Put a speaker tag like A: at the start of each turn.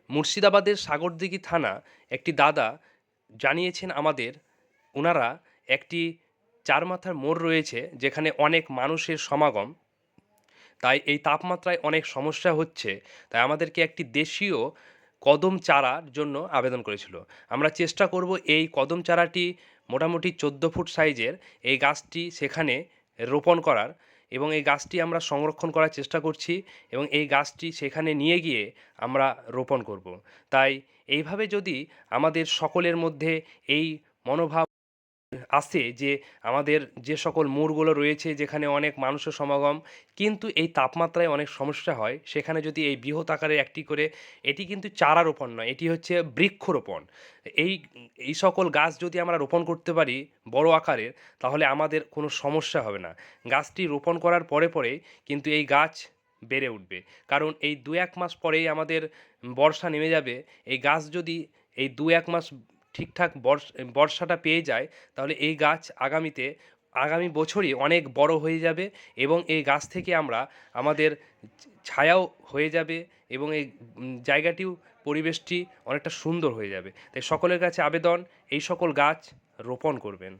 A: মুর্শিদাবাদের সাগরদিঘি থানা একটি দাদা জানিয়েছেন আমাদের, ওনারা একটি চার মাথার মোড় রয়েছে যেখানে অনেক মানুষের সমাগম, তাই এই তাপমাত্রায় অনেক সমস্যা হচ্ছে, তাই আমাদেরকে একটি দেশীয় কদম চারার জন্য আবেদন করেছিল। আমরা চেষ্টা করব এই কদম চারাটি মোটামুটি 14 ফুট সাইজের এই গাছটি সেখানে রোপণ করার, এবং এই গাছটি আমরা সংরক্ষণ করার চেষ্টা করছি এবং এই গাছটি সেখানে নিয়ে গিয়ে আমরা রোপণ করব। তাই এইভাবে যদি আমাদের সকলের মধ্যে এই মনোভাব আসে যে আমাদের যে সকল মোড়গুলো রয়েছে যেখানে অনেক মানুষের সমাগম কিন্তু এই তাপমাত্রায় অনেক সমস্যা হয়, সেখানে যদি এই বৃহৎ আকারের একটি করে, এটি কিন্তু চারা রোপণ নয়, এটি হচ্ছে বৃক্ষরোপণ। এই এই সকল গাছ যদি আমরা রোপণ করতে পারি বড় আকারের, তাহলে আমাদের কোনো সমস্যা হবে না। গাছটি রোপণ করার পরে পরে কিন্তু এই গাছ বেড়ে উঠবে, কারণ এই 2-1 মাস পরেই আমাদের বর্ষা নেমে যাবে। এই গাছ যদি এই 2-1 মাস ঠিকঠাক বর্ষাটা পেয়ে যায়, তাহলে এই গাছ আগামী বছরই অনেক বড় হয়ে যাবে এবং এই গাছ থেকে আমরা আমাদের ছায়াও হয়ে যাবে এবং এই জায়গাটিও, পরিবেশটি অনেকটা সুন্দর হয়ে যাবে। তাই সকলের কাছে আবেদন, এই সকল গাছ রোপণ করবেন।